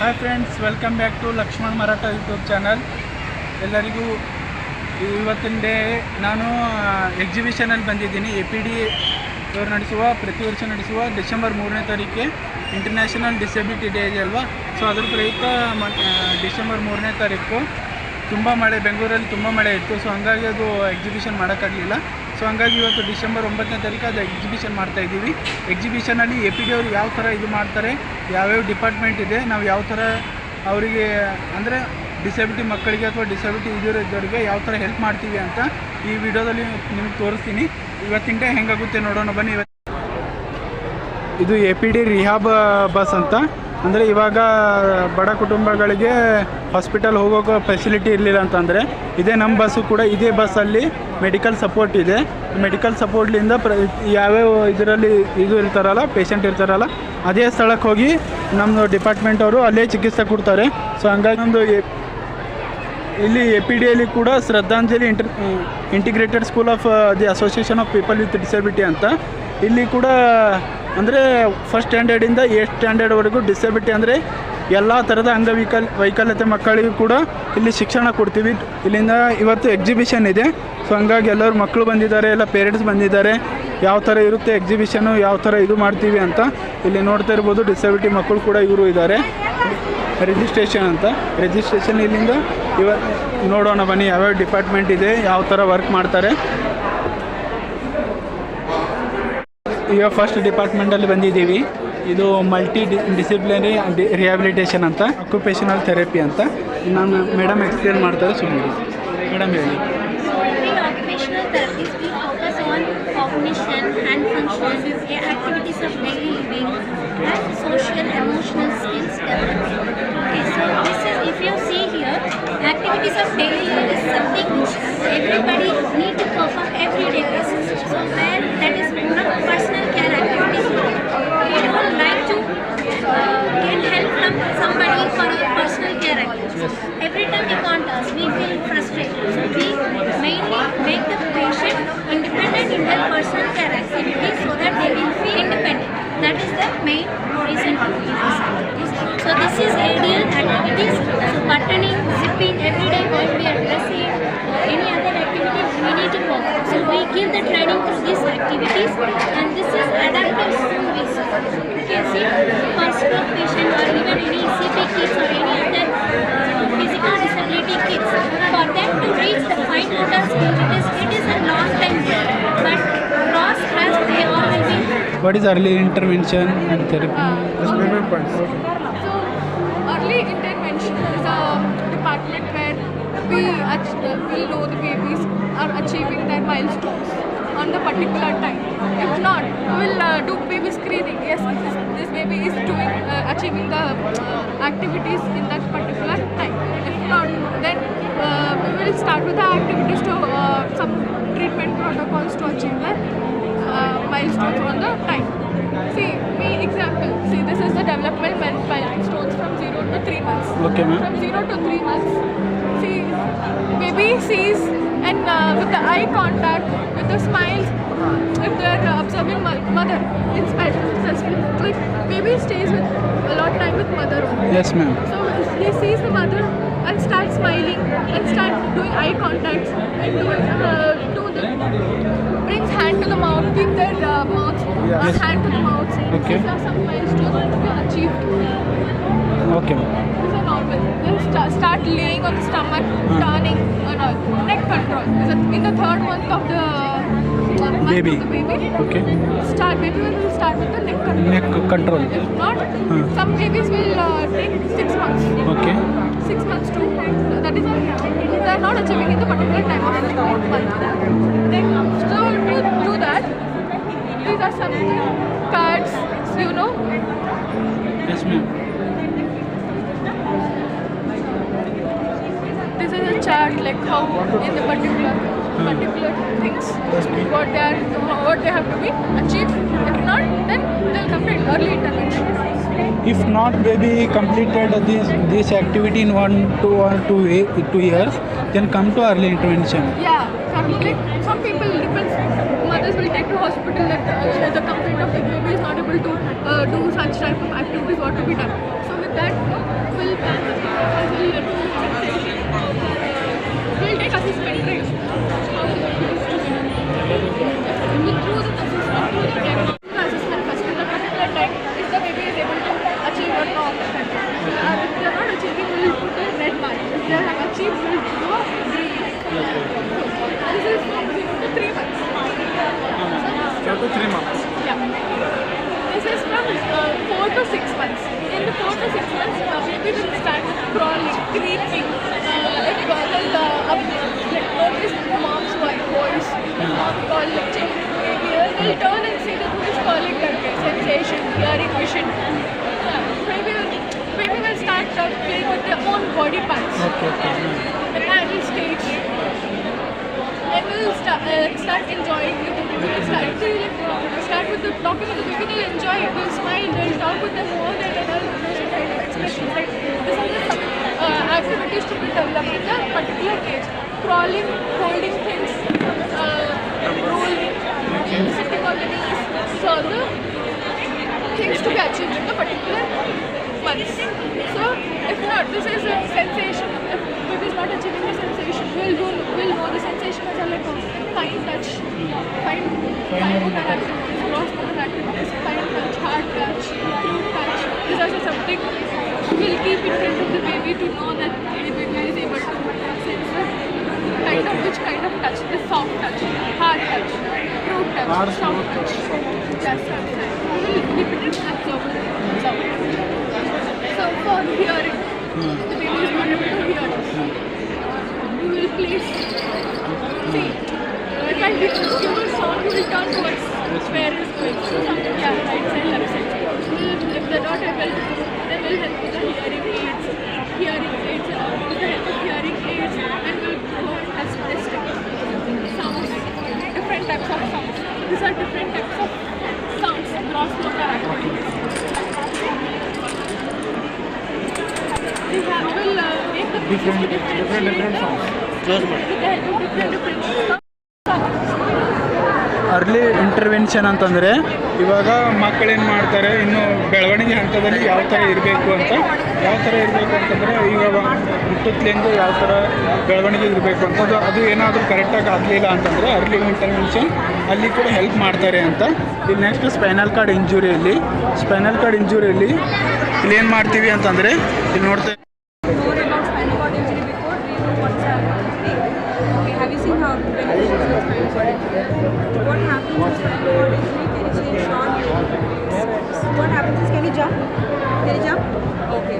Hi friends, welcome back to Lakshman Maratha YouTube channel. ಎಲ್ಲರಿಗೂ ಇವತ್ತಿನ day ನಾನು ಎಕ್ಸಿಬಿಷನಲ್ಲಿ ಬಂದಿದ್ದೀನಿ. APD ಇವರು ಪ್ರತಿ ವರ್ಷ ನಡೆಸುವ ಡಿಸೆಂಬರ್ 3ನೇ ತಾರೀಕಿಗೆ ಇಂಟರ್ನ್ಯಾಷನಲ್ ಡಿಸೆಬಿಲಿಟಿ ಡೇ ಇದೆ ಅಲ್ವಾ. ಸೊ ಅದ್ರ ಪ್ರಯುಕ್ತ ಡಿಸೆಂಬರ್ 3ನೇ ತಾರೀಕು ತುಂಬ ಮಳೆ, ಬೆಂಗಳೂರಲ್ಲಿ ತುಂಬ ಮಳೆ ಇತ್ತು. ಸೊ ಹಂಗಾಗಿ ಅದು ಎಕ್ಸಿಬಿಷನ್ ಮಾಡೋಕ್ಕಾಗಲಿಲ್ಲ. ಸೊ ಹಂಗಾಗಿ ಇವತ್ತು ಡಿಸೆಂಬರ್ 9ನೇ ತಾರೀಕು ಅದು ಎಕ್ಸಿಬಿಷನ್ ಮಾಡ್ತಾಯಿದ್ದೀವಿ. ಎಕ್ಸಿಬಿಷನಲ್ಲಿ APD ಅವರು ಯಾವ ಥರ ಇದು ಮಾಡ್ತಾರೆ, ಯಾವ್ಯಾವ ಡಿಪಾರ್ಟ್ಮೆಂಟ್ ಇದೆ, ನಾವು ಯಾವ ಥರ ಅವರಿಗೆ ಅಂದರೆ ಡಿಸೆಬಿಲಿಟಿ ಮಕ್ಕಳಿಗೆ ಅಥವಾ ಡಿಸೆಬಿಲಿಟಿ ಇದ್ದವರಿಗೆ ಯಾವ ಥರ ಹೆಲ್ಪ್ ಮಾಡ್ತೀವಿ ಅಂತ ಈ ವಿಡಿಯೋದಲ್ಲಿ ನಿಮ್ಗೆ ತೋರಿಸ್ತೀನಿ. ಇವತ್ತಿನ ಡೇ ಹೆಂಗಾಗುತ್ತೆ ನೋಡೋಣ ಬನ್ನಿ. ಇದು APD ರಿಹಾಬ್ ಬಸ್ ಅಂತ. ಅಂದರೆ ಇವಾಗ ಬಡ ಕುಟುಂಬಗಳಿಗೆ ಹಾಸ್ಪಿಟಲ್ ಹೋಗೋಕೆ ಫೆಸಿಲಿಟಿ ಇರಲಿಲ್ಲ ಅಂತಂದರೆ ಇದೇ ನಮ್ಮ ಬಸ್ಸು ಕೂಡ. ಇದೇ ಬಸ್ಸಲ್ಲಿ ಮೆಡಿಕಲ್ ಸಪೋರ್ಟ್ ಇದೆ. ಮೆಡಿಕಲ್ ಸಪೋರ್ಟ್ಲಿಂದ ಯಾವ್ಯಾವ ಇದರಲ್ಲಿ ಇದು ಇರ್ತಾರಲ್ಲ, ಪೇಷಂಟ್ ಇರ್ತಾರಲ್ಲ, ಅದೇ ಸ್ಥಳಕ್ಕೆ ಹೋಗಿ ನಮ್ಮದು ಡಿಪಾರ್ಟ್ಮೆಂಟ್ ಅವರು ಅಲ್ಲೇ ಚಿಕಿತ್ಸೆ ಕೊಡ್ತಾರೆ. ಸೊ ಹಂಗಾಗಿ ನಮ್ಮದು ಇಲ್ಲಿ APDಯಲ್ಲಿ ಕೂಡ ಶ್ರದ್ಧಾಂಜಲಿ integrated school of the association of people with disability ಅಂತ ಇಲ್ಲಿ ಕೂಡ ಅಂದರೆ ಫಸ್ಟ್ ಸ್ಟ್ಯಾಂಡರ್ಡಿಂದ 8th ಸ್ಟ್ಯಾಂಡರ್ಡ್ವರೆಗೂ ಡಿಸೆಬಿಲಿಟಿ ಅಂದರೆ ಎಲ್ಲ ಥರದ ವೈಕಲ್ಯತೆ ಮಕ್ಕಳಿಗೂ ಕೂಡ ಇಲ್ಲಿ ಶಿಕ್ಷಣ ಕೊಡ್ತೀವಿ. ಇಲ್ಲಿಂದ ಇವತ್ತು ಎಕ್ಸಿಬಿಷನ್ ಇದೆ. ಸೊ ಹಂಗಾಗಿ ಎಲ್ಲರೂ ಮಕ್ಕಳು ಬಂದಿದ್ದಾರೆ, ಎಲ್ಲ ಪೇರೆಂಟ್ಸ್ ಬಂದಿದ್ದಾರೆ. ಯಾವ ಥರ ಇರುತ್ತೆ ಎಕ್ಸಿಬಿಷನು, ಯಾವ ಥರ ಇದು ಮಾಡ್ತೀವಿ ಅಂತ ಇಲ್ಲಿ ನೋಡ್ತಾ ಇರ್ಬೋದು. ಡಿಸೆಬಿಲಿಟಿ ಮಕ್ಕಳು ಕೂಡ ಇವರು ಇದ್ದಾರೆ. ರಿಜಿಸ್ಟ್ರೇಷನ್ ಅಂತ ರಿಜಿಸ್ಟ್ರೇಷನ್ ಇಲ್ಲಿಂದ ನೋಡೋಣ ಬನ್ನಿ ಯಾವ್ಯಾವ ಡಿಪಾರ್ಟ್ಮೆಂಟ್ ಇದೆ, ಯಾವ ಥರ ವರ್ಕ್ ಮಾಡ್ತಾರೆ. ಈಗ ಫಸ್ಟ್ ಡಿಪಾರ್ಟ್ಮೆಂಟಲ್ಲಿ ಬಂದಿದ್ದೀವಿ. ಇದು ಮಲ್ಟಿ ಡಿಸಿಪ್ಲಿನರಿ ರಿಹ್ಯಾಬಿಲಿಟೇಷನ್ ಅಂತ, ಆಕ್ಯುಪೇಷನಲ್ ಥೆರಪಿ ಅಂತ. ನಾನು ಮೇಡಮ್ ಎಕ್ಸ್ಪ್ಲೇನ್ ಮಾಡ್ತಾರೆ, ಸುಮ್ಮನೆ ಮೇಡಮ್ ಹೇಳಿ. Occupational therapies, we focus on cognition, hand function, activities of daily living, and social emotional skills development. Okay, so this is, if you see here, activities of daily living is something which everybody need to perform everyday basis. So where that is not personal care activities. We don't like to get help from somebody for our personal care activities. Every time we contact us, we feel frustrated. So we mainly make the patient independent in their personal care activities so that they will feel independent. That is the main reason to do these activities. So this is ADL activities. So buttoning, zipping, everyday when we are dressing, any other activities we need to perform. So we give the training through these activities, and this is adaptive service. Okay, see, personal patient or even any CP kids or any other physical disability kids, for them to reach the fine motor skill, it is a long time journey. But cross as they all will be. What is early intervention and therapy? So early intervention is a department where we know the babies are achieving their milestones on the particular time. If not, we will do baby screening. Yes, this baby is doing achieving the activities in that particular time. If not, then we will start with the activities to some treatment protocols to achieve the milestones on the time. See, example. See, this is the development milestones from 0 to 3 months. Okay, ma'am. From 0 to 3 months. See, baby sees and with the eye contact, with the smiles, if they are observing mother, like baby stays with a lot of time with mother only. Yes, ma'am. So he sees the mother and starts smiling and start doing eye contact and brings hand to the mouth, keep their mouth, Yes. hand to the mouth. Okay. These are some milestones to be achieved. Okay. These are normal. Then start laying on the stomach, turning, and all. Neck control. In the 3rd month of the month Baby. of the baby. Okay. Baby will start with the neck control. Neck control. If not, some babies will take 6 months. Okay. 6 months too. That is, they are not achieving in the particular time of the month. Then, so to do that, these are some cards, you know. Yes, ma'am. This is a chart like how in the particular things what they have to be achieved. If not, then they'll complete early intervention. If not baby completed this activity in 1 to 2 years, then come to early intervention. Yeah, like some people depends. Mothers will take to hospital that the complaint of the baby is not able to do such type of activities what to be done. So with that, of the country. If they are not achieving, we will put a red mark. If they have achieved, we will do a green mark. This is from 0 to 3 months. 0 to 3 months. Yeah. This is from 4 to 6 months. In the 4 to 6 months, baby will start crawling, creeping. If they'll notice mom's voice, mom calling, baby, they'll turn and see that who is calling them. Sensation, hearing, vision. Baby will start playing with their own body parts. Okay. The adult stage. They will start enjoying it. Start with the talking with the baby. They'll enjoy it. They'll smile. They'll talk with them more than adult kind of expressions. Like this is some activities to be developed in a particular age. Crawling, holding things, rolling, sitting on the knees. These are the things to be achieved in the particular months. So, if not, this is a sensation. If baby is not achieving the sensation, we'll know the sensation as a like fine touch, fine motor activities, gross motor activities, fine touch, hard touch, cute touch. These are something we'll keep in front of the baby to know that the baby is able to sense which kind of touch, the soft touch, hard touch, crude touch, soft touch. Yes, we will repeat it and observe. So for hearing, the baby is not able to hear. We will place, see, if I give a sound, we will turn towards where it is going. So something, yeah, right side, left side. If they're not able to, then we'll help with the hearing aids, with the help of hearing aids, and we'll go as testing sounds, different types of sounds. These are different types of sounds, gross motor activities. We will make the different sounds. different sounds. Early intervention ಅಂತಂದರೆ ಇವಾಗ ಮಕ್ಕಳೇನು ಮಾಡ್ತಾರೆ, ಇನ್ನು ಬೆಳವಣಿಗೆ ಹಂತದಲ್ಲಿ ಯಾವ ಥರ ಇರಬೇಕು ಅಂತಂದರೆ ಈಗ ಹುಟ್ಟುತ್ತಲಿಂದ ಯಾವ ಥರ ಬೆಳವಣಿಗೆ ಇರಬೇಕು ಅಂತದ್ದು ಅದು ಏನಾದರೂ ಕರೆಕ್ಟಾಗಿ ಆಗಲಿಲ್ಲ ಅಂತಂದರೆ ಅರ್ಲಿ ಇಂಟರ್ವೆನ್ಷನ್ ಅಲ್ಲಿ ಕೂಡ ಹೆಲ್ಪ್ ಮಾಡ್ತಾರೆ ಅಂತ. ಇಲ್ಲಿ ನೆಕ್ಸ್ಟ್ ಸ್ಪೈನಲ್ ಕಾರ್ಡ್ ಇಂಜುರಿಯಲ್ಲಿ ಇಲ್ಲಿ ಏನು ಮಾಡ್ತೀವಿ ಅಂತಂದರೆ ಇಲ್ಲಿ ನೋಡ್ತೇವೆ. More about spinal cord injury before we know what's happening today. Okay, have you seen how beneficial is spinal cord injury? What happens with spinal cord injury? Can you say Sean? What happens is, can you jump? Okay, jump. Okay,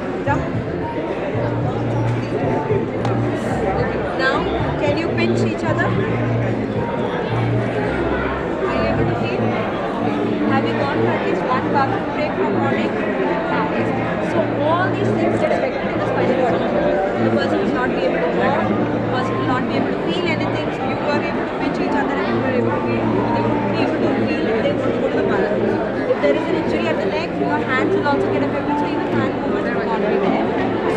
now can you pinch each other? Are you able to feel? Have you gone for at least one bathroom break from morning? Yes. So all these things get affected in the spinal cord. The person will not be able to walk, the person will not be able to feel anything. So you were able to pinch each other and you were able to feel. They won't be able to feel if they want to go to the bathroom. If there is an injury at the leg, your hands will also get affected, so even hand movements will not be there.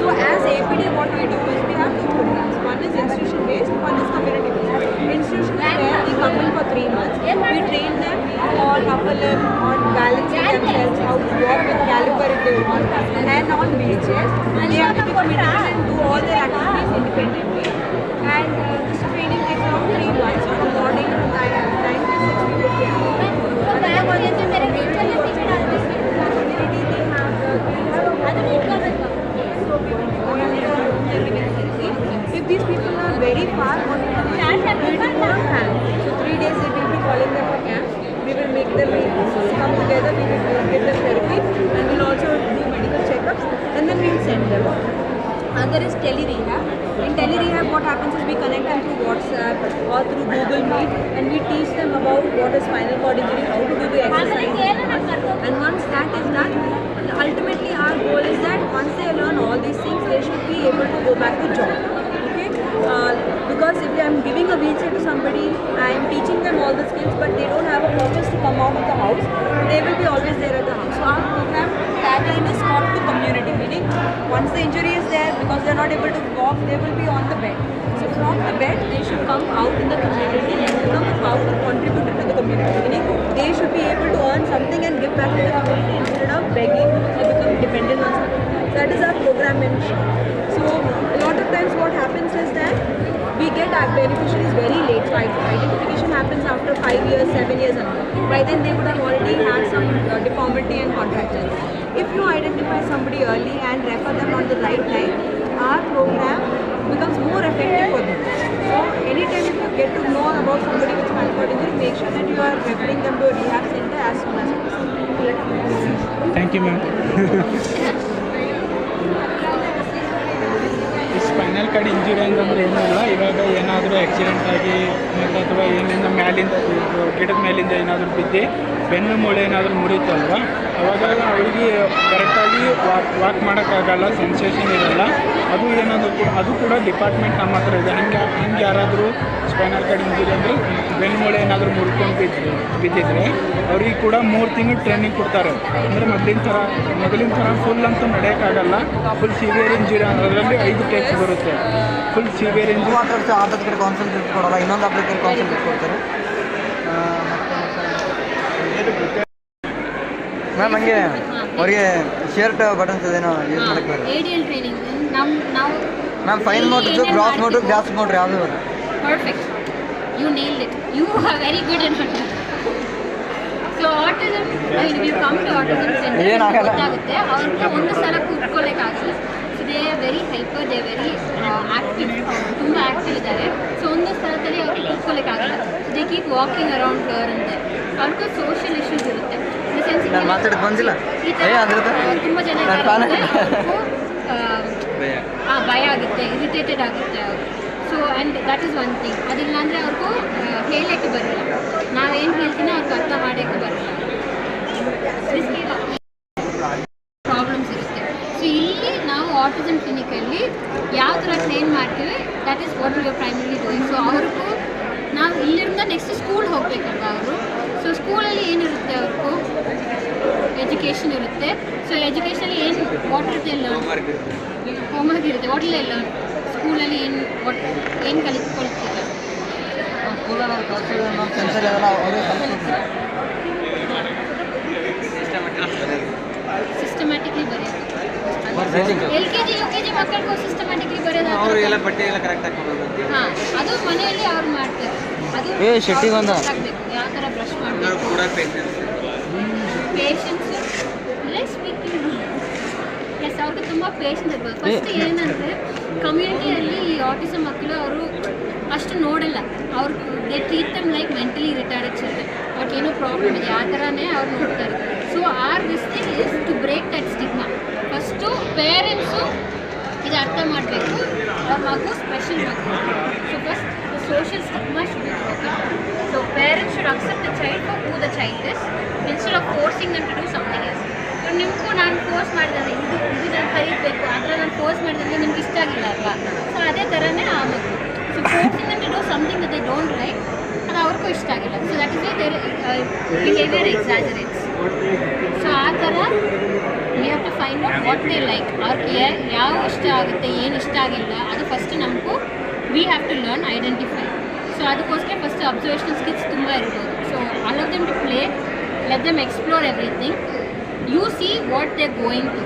So as APD, what we do is we have two programs. One is institution based, one is community based. Institution is where we come in for 3 months. We train them on upper limb, on balancing themselves, how to walk with caliper if they want, and on wheelchairs. They have to be committed and do all their activities independently. And this training takes around 3 months from morning to 9 to 6 we will train. Another one is the community. They have so we will be going to their homes and giving therapy. If these people are very far, what we do is we will do a camp. So 3 days they will be calling them for camp. We will make them come together, we will give them therapy, and we will also do medical checkups, and then we will send them. Another is tele-rehab. In tele-rehab, what happens is we connect them through WhatsApp or through Google Meet, and we teach them about what is spinal cord injury, how to do the exercise. And once that is done, ultimately our goal is that once they learn all these things, they should be able to go back to job. Okay? Because if I am giving a wheelchair to somebody, I am teaching them all the skills, but they don't have a purpose to come out of the house, they will be always there at the house. So our program tagline is "Come to community," meaning once the injury is there, because they are not able to walk, they will be on the bed. So from the bed, they should come out in the community and become a powerful contributor to the community. Meaning they should be able to earn something and give back to the community instead of begging or become dependent on something. So that is our program in short. So a lot of times what happens is that we get our beneficiaries very late. So identification happens after 5 years, 7 years and all. By then they would have already had some deformity and contracture. If you identify somebody early and refer them on the right time, our program becomes more effective for them. So anytime if you get to know about somebody with spinal cord injury, make sure that you are referring them to a rehab center as soon as possible. Thank you ma'am. ಈ spinal cord injury ಅಂತಂದ್ರೆ ಏನೂ ಇಲ್ಲ. ಇವಾಗ ಏನಾದರೂ accident ಆಗಿ ಮತ್ತು ಅಥವಾ ಏನಿಂದ ಮ್ಯಾಲಿಂದ ಗಿಡದ ಮೇಲಿಂದ ಏನಾದರೂ ಬಿದ್ದು ಬೆನ್ನು ಮೂಳೆ ಏನಾದರೂ ಮುರಿತು ಅಲ್ವಾ, ಅವಾಗ ಅವರಿಗೆ ಕರೆಕ್ಟಾಗಿ ವಾಕ್ ಮಾಡೋಕ್ಕಾಗಲ್ಲ, ಸೆನ್ಸೇಷನ್ ಇರಲ್ಲ. ಅದು ಏನಾದರೂ ಅದು ಕೂಡ ಡಿಪಾರ್ಟ್ಮೆಂಟ್ ನಮ್ಮ ಹತ್ರ ಇದೆ. ಹಂಗೆ ಯಾರಾದರೂ ಸ್ಪೈನಲ್ ಕಾರ್ಡ್ ಇಂಜುರಿ ಅಂದರೆ ಬೆನ್ನು ಮೂಳೆ ಏನಾದರೂ ಮುರ್ಕೊಂಡು ಬಿದ್ದಿದ್ರೆ ಅವ್ರಿಗೆ ಕೂಡ 3 ತಿಂಗಳು ಟ್ರೈನಿಂಗ್ ಕೊಡ್ತಾರೆ. ಅಂದರೆ ಮೊದಲಿನ ಥರ ಫುಲ್ ಅಂತೂ ನಡೆಯೋಕ್ಕಾಗಲ್ಲ. ಫುಲ್ ಸಿವಿಯರ್ ಇಂಜುರಿ ಅದರಲ್ಲಿ 5 ಟೈಪ್ಸ್ ಬರುತ್ತೆ. ಫುಲ್ ಸಿವಿಯರ್ ಇಂಜುರಿ ಆಟದ ಕಡೆ ಕಾನ್ಸಂಟ್ರೇಟ್ ಕೊಡೋಲ್ಲ, ಇನ್ನೊಂದು ಆಟದ ಕಡೆ ಕಾನ್ಸಂಟ್ರೇಟ್ ಕೊಡ್ತಾರೆ. ಮ್ಯಾಮ್ ಹಂಗೆ ಅವ್ರಿಗೆ ಶರ್ಟ್ ಬಟನ್ಸ್ ಅದೇನೋ ಯೂಸ್ ಮಾಡಕ್ಕೆ ಬರುತ್ತೆ. ADL ಟ್ರೈನಿಂಗ್ ನಾವು ma'am fine motor, gross motor, ಗ್ಯಾಸ್ ಮೋಟ್ರು ಯಾವುದು ಬರುತ್ತೆ? Perfect, you nailed it, you are very good in it. So autism, you come to autism center ಏನಾಗಲ್ಲ, ಗೊತ್ತಾಗುತ್ತೆ ಅವ್ರಿಗೆ ಒಂದು ಸಲ ಕೂತ್ಕೊಳ್ಳೋಕ್ಕಾಗಲ್ಲ. So they are very hyper, they very active, ತುಂಬ ಆ್ಯಕ್ಟಿವ್ ಇದ್ದಾರೆ. ಸೊ ಒಂದು ಸ್ಥಳದಲ್ಲಿ ಅವ್ರಿಗೆ ಕೂತ್ಕೊಳ್ಳೋಕ್ಕಾಗಲ್ಲ. They keep walking around floor ಅಂತೆ. ಅವ್ರಿಗೂ ಸೋಷಿಯಲ್ ಇಶ್ಯೂಸ್ ಇರುತ್ತೆ. ನಾನು ಮಾತಾಡೋದು ಬಂದಿಲ್ಲ ಈ ಥರ ತುಂಬ ಜನ ಭಯ ಆಗುತ್ತೆ, ಇರಿಟೇಟೆಡ್ ಆಗುತ್ತೆ ಅವರು. So and that is one thing. ಅದಿಲ್ಲ ಅಂದರೆ ಅವ್ರಿಗೂ ಹೇಳೋಕ್ಕೆ ಬರಲ್ಲ, ನಾವೇನು ಹೇಳ್ತೀನೋ ಅವ್ರಿಗೆ ಅರ್ಥ ಮಾಡೋಕ್ಕೆ ಬರಲ್ಲ, ಪ್ರಾಬ್ಲಮ್ಸ್ ಇರುತ್ತೆ. ಸೊ ಇಲ್ಲಿ ನಾವು ಆಟಿಸಮ್ ಕ್ಲಿನಿಕಲ್ಲಿ ಯಾವ ಥರ ಟ್ರೈನ್ ಮಾಡ್ತೀವಿ, that is what we are primary doing. So ಅವ್ರಿಗೂ ನಾವು ಇಲ್ಲಿಂದ ನೆಕ್ಸ್ಟ್ ಸ್ಕೂಲ್ ಹೋಗಬೇಕಲ್ವ ಅವರು. ಸೊ ಸ್ಕೂಲಲ್ಲಿ ಏನಿರುತ್ತೆ, ಅವ್ರಿಗೂ ಎಜುಕೇಷನ್ ಇರುತ್ತೆ. ಸೊ ಎಜುಕೇಷನಲ್ಲಿ ಏನು ವಾಟ್ ಇರುತ್ತೆ, ಹೋಮ್ವರ್ಕ್ ಇರುತ್ತೆ. ವಾಟ್ ಇಲ್ಲ ಲರ್ನ್ ಸ್ಕೂಲಲ್ಲಿ ಏನು ಕಲಿತ್ಕೊಳ್ತಿಲ್ಲ. ಸಿಸ್ಟಮ್ಯಾಟಿಕ್ಲಿ ಬರೆಯೋದು. LKG UKG ಮಕ್ಕಳಿಗೂ ಸಿಸ್ಟಮ್ಯಾಟಿಕ್ಲಿ ಬರೆಯೋದು. ಹಾಂ, ಅದು ಮನೆಯಲ್ಲಿ ಅವ್ರು ಮಾಡ್ತಾರೆ. ಅದು ಗೊತ್ತಾಗಬೇಕು ಯಾವ ಥರ ಬ್ರಷ್ ಮಾಡಬೇಕು. ಪೇಷನ್ಸ್, ಸ್ಪೀಕಿಂಗ್, ಎಸ್ ಅವ್ರಿಗೆ ತುಂಬ ಪೇಷನ್ಸ್ ಇರ್ಬೋದು. ಫಸ್ಟ್ ಏನಂದರೆ ಕಮ್ಯುನಿಟಿಯಲ್ಲಿ ಈ ಆಟಿಸಮ್ ಮಕ್ಕಳು ಅವರು ಅಷ್ಟು ನೋಡಲ್ಲ. ಅವ್ರು they treat them like mentally retarded children. ಅವ್ರಿಗೇನೋ ಪ್ರಾಬ್ಲಮ್ ಇದೆ ಆ ಥರನೇ ಅವ್ರು ನೋಡ್ತಾರೆ. So this thing is to break that stigma. First parents ಇದು ಅರ್ಥ ಮಾಡಬೇಕು, ಅವ್ರ ಮಗು ಸ್ಪೆಷಲ್ ಮಗು. So first social stigma should be broken. So parents should accept the child for who the child is instead of forcing them to do something else. So ನಿಮಗೂ ನಾನು force ಮಾಡಿದ್ರೆ ಇದು ನಾನು ಕಲಿಯಬೇಕು, ಆದರೆ ನಾನು ಫೋರ್ಸ್ ಮಾಡಿದ್ರೆ ನಿಮ್ಗೆ ಇಷ್ಟ ಆಗಿಲ್ಲ ಅಲ್ವಾ. ಸೊ ಅದೇ ಥರನೇ ಆ ಮಗು. So forcing them to do something that they don't like, ಅದು ಅವ್ರಿಗೂ ಇಷ್ಟ ಆಗಿಲ್ಲ. So that is why their behaviour exaggerates. So ಆ ಥರ we have to find out what they like. ಅವ್ರಿಗೆ ಯಾವ ಇಷ್ಟ ಆಗುತ್ತೆ, ಏನು ಇಷ್ಟ ಆಗಿಲ್ಲ, ಅದು ಫಸ್ಟ್ ನಮಗೂ we have to learn, identify. So ಅದಕ್ಕೋಸ್ಕರ ಫಸ್ಟ್ ಅಬ್ಸರ್ವೇಷನಲ್ ಸ್ಕಿಲ್ಸ್ ತುಂಬ ಇರ್ಬೋದು. So allow them to play, let them explore everything. You see what they are going to.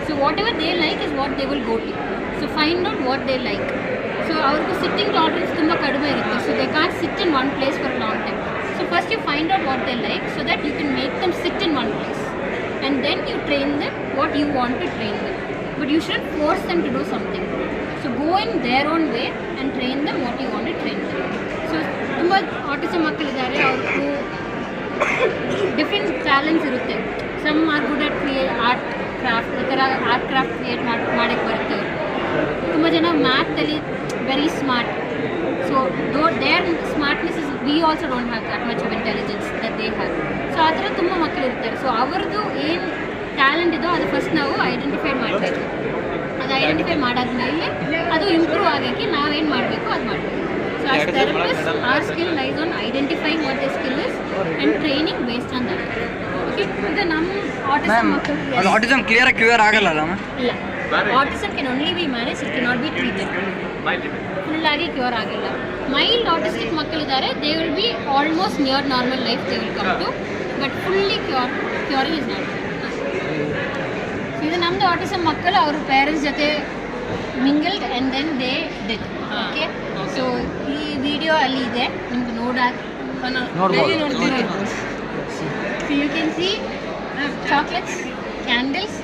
So whatever they like is what they will go to. So find out what they like. So ಅವ್ರಿಗೂ sitting tolerance ತುಂಬ ಕಡಿಮೆ ಇರುತ್ತೆ. So they can't sit in one place for long time. So first you find out what they like so that you can make them sit in one place. And then you train them what you want to train them. But you shouldn't force them to do something. So go in their own way and train them what you want to train them. So ತುಂಬ autism ಮಕ್ಕಳಿದ್ದಾರೆ, ಅವ್ರಿಗೂ different talents ಇರುತ್ತೆ. Some are good at art craft, ಈ ಥರ art craft create ಮಾಡೋಕ್ಕೆ ಬರುತ್ತೆ ಅವ್ರಿಗೆ. ತುಂಬ ಜನ ಮ್ಯಾಥಲ್ಲಿ very smart. So their smartness is, we also don't have that much of intelligence that they have. So ಆ ಥರ ತುಂಬ ಮಕ್ಕಳು ಇರ್ತಾರೆ. ಸೊ ಅವ್ರದ್ದು ಏನು ಟ್ಯಾಲೆಂಟ್ ಇದೋ ಅದು ಫಸ್ಟ್ ನಾವು ಐಡೆಂಟಿಫೈ ಮಾಡಬೇಕು. ಅದು ಐಡೆಂಟಿಫೈ ಮಾಡಾದ್ಮೇಲೆ ಅದು ಇಂಪ್ರೂವ್ ಆಗೋಕ್ಕೆ ನಾವೇನು ಮಾಡಬೇಕು ಅದು ಮಾಡಬೇಕು. So as therapist our skill lies on identifying what the skill is and training based on that. Okay, ಇದು ನಮ್ಮ ಆಟಿಸಮ್ ಮಕ್ಕಳು ಆಟಿಸಮ್ ಕ್ಲಿಯರ್ ಆಗಲ್ಲ. ಇಲ್ಲ, autism can only be manage, it can not be treated. ಫುಲ್ಲಾಗಿ cure ಆಗಿಲ್ಲ. Mild autistic ಮಕ್ಕಳಿದ್ದಾರೆ, they will be almost near normal life they will come to, but fully curing is not. ಇದು ನಮ್ಮದು autism ಮಕ್ಕಳು ಅವ್ರ parents ಜೊತೆ ಮಿಂಗಲ್ಡ್ and then they did. Okay, so ಈ video ಅಲ್ಲಿ ಇದೆ, ನಿಮ್ಗೆ ನೋಡ್ತೀವಿ. So you can see chocolates, candles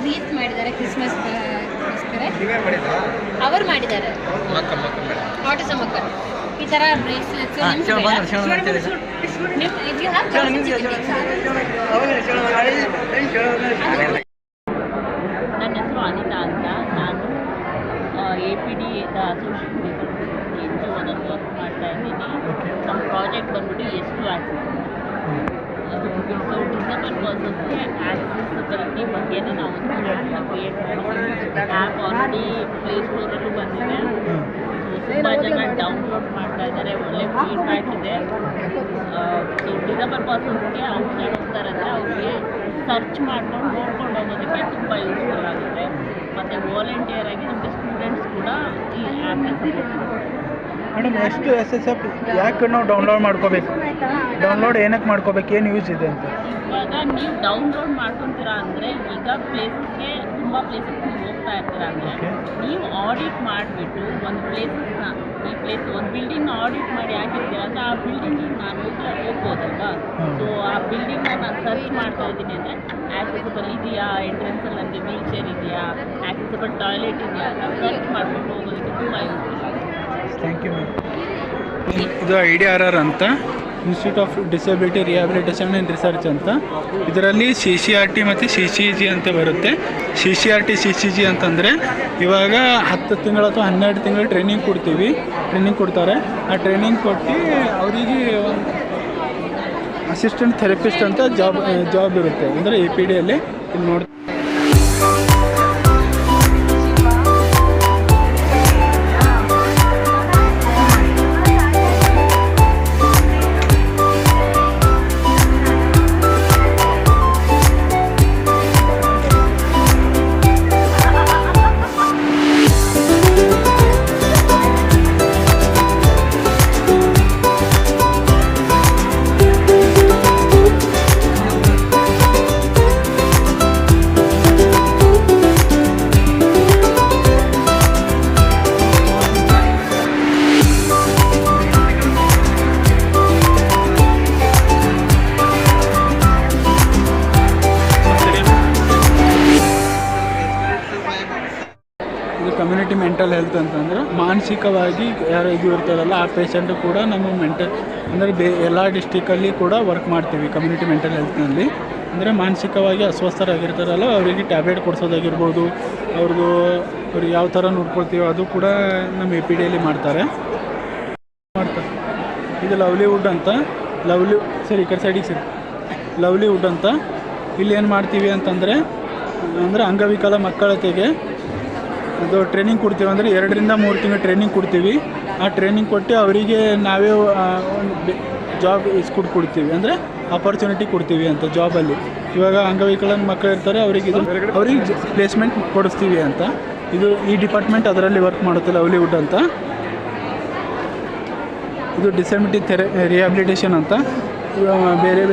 wreath ಮಾಡಿದ್ದಾರೆ ಕ್ರಿಸ್ಮಸ್ ಅವರು ಮಾಡಿದ್ದಾರೆ ಆಟಿಸಮ್ ಮಕ್ಕಳು ಈ ಥರ ಬ್ರೇಸ್ಲೆಟ್ಸ್ ನನ್ನ ಹೆಸರು ಅನಿತಾ ಅಂತ. ನಾನು APD ಅಸೋಸಿಯೇಷನ್ NGOದಲ್ಲಿ ವರ್ಕ್ ಮಾಡ್ತಾ ಇದ್ದೀನಿ. ನಮ್ಮ ಪ್ರಾಜೆಕ್ಟ್ ಬಂದ್ಬಿಟ್ಟು ಎಷ್ಟು ಆಕ್ಸೆಸ್ ಸೊ ಡಿಸೇಬಲ್ ಪರ್ಸನ್ಸ್ಗೆ ಆಕ್ಸೆಸಿಬಿಲಿಟಿ ಬಗ್ಗೆನೇ ನಾವು ಒಂದು ಆ್ಯಪ್ನ ಕ್ರಿಯೇಟ್ ಮಾಡಿದ್ದೀವಿ. ಆ್ಯಪ್ ಆಲ್ರೆಡಿ ಪ್ಲೇಸ್ಟೋರಲ್ಲೂ ಬಂದಿದೆ. ತುಂಬ ಜನ ಡೌನ್ಲೋಡ್ ಮಾಡ್ತಾ ಇದ್ದಾರೆ, ಒಳ್ಳೆ ಫೀಡ್ಬ್ಯಾಕ್ ಇದೆ. ಸೊ ಡಿಸೇಬಲ್ ಪರ್ಸನ್ಸ್ಗೆ ಔಟ್ಸೈಡ್ ಹೋಗ್ತಾರಂದರೆ ಅವ್ರಿಗೆ ಸರ್ಚ್ ಮಾಡ್ಕೊಂಡು ನೋಡ್ಕೊಂಡು ಹೋಗೋದಕ್ಕೆ ತುಂಬ ಯೂಸ್ಫುಲ್ ಆಗುತ್ತೆ. ಮತ್ತು ವಾಲಂಟಿಯರ್ ಆಗಿ ನಮಗೆ ಸ್ಟೂಡೆಂಟ್ಸ್ ಕೂಡ ಈ ಆ್ಯಪ್ನ ಸಪೋರ್ಟ್ ಮಾಡ್ತಾರೆ. ಮೇಡಮ್ ಎಷ್ಟು SSF ಯಾಕೆ ನಾವು ಡೌನ್ಲೋಡ್ ಮಾಡ್ಕೋಬೇಕು? ಡೌನ್ಲೋಡ್ ಏನಕ್ಕೆ ಮಾಡ್ಕೋಬೇಕು? ಏನು ಯೂಸ್ ಇದೆ ಅಂತ? ಇವಾಗ ನೀವು ಡೌನ್ಲೋಡ್ ಮಾಡ್ಕೊತೀರಾ ಅಂದರೆ ಈಗ ಪ್ಲೇಸಸ್ಗೆ ತುಂಬ ಪ್ಲೇಸಸ್ಗೆ ಹೋಗ್ತಾ ಇರ್ತೀರ ಅಂದರೆ ನೀವು ಆಡಿಟ್ ಮಾಡಿಬಿಟ್ಟು ಒಂದು ಪ್ಲೇಸಸ್ನ ಈ ಪ್ಲೇಸ್ ಒಂದು ಬಿಲ್ಡಿಂಗ್ನ ಆಡಿಟ್ ಮಾಡಿ ಹಾಕಿರ್ತೀರ ಅಂದರೆ ಆ ಬಿಲ್ಡಿಂಗಿಗೆ ನಾನು ಹೋಗ್ಬೋದಲ್ವಾ? ಸೊ ಆ ಬಿಲ್ಡಿಂಗ್ನ ನಾನು ಸರ್ಚ್ ಮಾಡ್ತಾ ಇದ್ದೀನಿ ಅಂದರೆ ಆಕ್ಸೆಸಿಬಲ್ ಇದೆಯಾ, ಎಂಟ್ರೆನ್ಸಲ್ಲಿ ನನಗೆ ವೀಲ್ ಚೇರ್ ಇದೆಯಾ, ಆಕ್ಸೆಸಿಬಲ್ ಟಾಯ್ಲೆಟ್ ಇದೆಯಾ ಅಂತ ಸರ್ಚ್ ಮಾಡ್ಕೊಂಡು ಹೋಗೋದಕ್ಕೆ ತುಂಬ ಯೂಸ್ಫುಲ್ ಆಗುತ್ತೆ. Thank you ma'am. ಇದು IDRR ಅಂತ, institute of disability rehabilitation and research ಅಂತ. ಇದರಲ್ಲಿ CCRT ಮತ್ತು CCG ಅಂತ ಬರುತ್ತೆ. CCRT CCG ಅಂತಂದರೆ ಇವಾಗ 10 ತಿಂಗಳು ಅಥವಾ 12 ತಿಂಗಳು ಟ್ರೈನಿಂಗ್ ಕೊಡ್ತಾರೆ. ಆ ಟ್ರೈನಿಂಗ್ ಕೊಟ್ಟು ಅವರಿಗೆ ಒಂದು ಅಸಿಸ್ಟೆಂಟ್ ಥೆರಪಿಸ್ಟ್ ಅಂತ ಜಾಬ್ ಇರುತ್ತೆ. ಅಂದರೆ APDಯಲ್ಲಿ ಇಲ್ಲಿ ನೋಡಿ ಕಮ್ಯುನಿಟಿ ಮೆಂಟಲ್ ಹೆಲ್ತ್ ಅಂತಂದ್ರೆ ಮಾನಸಿಕವಾಗಿ ಯಾರು ಇದು ಇರ್ತಾರಲ್ಲ ಆ ಪೇಷಂಟು ಕೂಡ ನಮ್ಮ ಮೆಂಟಲ್ ಅಂದರೆ ಎಲ್ಲ ಡಿಸ್ಟಿಕಲ್ಲಿ ಕೂಡ ವರ್ಕ್ ಮಾಡ್ತೀವಿ ಕಮ್ಯುನಿಟಿ ಮೆಂಟಲ್ ಹೆಲ್ತ್ನಲ್ಲಿ. ಅಂದರೆ ಮಾನಸಿಕವಾಗಿ ಅಸ್ವಸ್ಥರಾಗಿರ್ತಾರಲ್ಲ ಅವರಿಗೆ ಟ್ಯಾಬ್ಲೆಟ್ ಕೊಡಿಸೋದಾಗಿರ್ಬೋದು, ಅವ್ರಿಗೆ ಯಾವ ಥರ ನೋಡ್ಕೊಳ್ತೀವೋ ಅದು ಕೂಡ ನಮ್ಮ APDಯಲ್ಲಿ ಮಾಡ್ತಾರೆ. ಇದು ಲವ್ಲಿವುಡ್ ಅಂತ, ಸರಿ ಈ ಕಡೆ ಸೈಡಿಗೆ ಸರಿ, ಲವ್ಲಿವುಡ್ ಅಂತ. ಇಲ್ಲಿ ಏನು ಮಾಡ್ತೀವಿ ಅಂತಂದರೆ ಅಂಗವಿಕಲ ಮಕ್ಕಳತೆಗೆ ಅದು ಟ್ರೈನಿಂಗ್ ಕೊಡ್ತೀವಿ. ಅಂದರೆ 2 ರಿಂದ 3 ತಿಂಗಳು ಟ್ರೈನಿಂಗ್ ಕೊಡ್ತೀವಿ. ಆ ಟ್ರೈನಿಂಗ್ ಕೊಟ್ಟು ಅವರಿಗೆ ನಾವೇ ಒಂದು ಜಾಬ್ ಕೊಡ್ತೀವಿ, ಅಂದರೆ ಆಪರ್ಚುನಿಟಿ ಕೊಡ್ತೀವಿ ಅಂತ ಜಾಬಲ್ಲಿ. ಇವಾಗ ಅಂಗವಿಕಲ ಮಕ್ಕಳು ಇರ್ತಾರೆ, ಅವ್ರಿಗೆ ಪ್ಲೇಸ್ಮೆಂಟ್ ಕೊಡಿಸ್ತೀವಿ ಅಂತ. ಈ ಡಿಪಾರ್ಟ್ಮೆಂಟ್ ಅದರಲ್ಲಿ ವರ್ಕ್ ಮಾಡುತ್ತೆ, ಲವ್ಲಿವುಡ್ ಅಂತ. ಇದು ಡಿಸಬಿಲಿಟಿ ರಿಹ್ಯಾಬಿಲಿಟೇಷನ್ ಅಂತ. ಬೇರೆ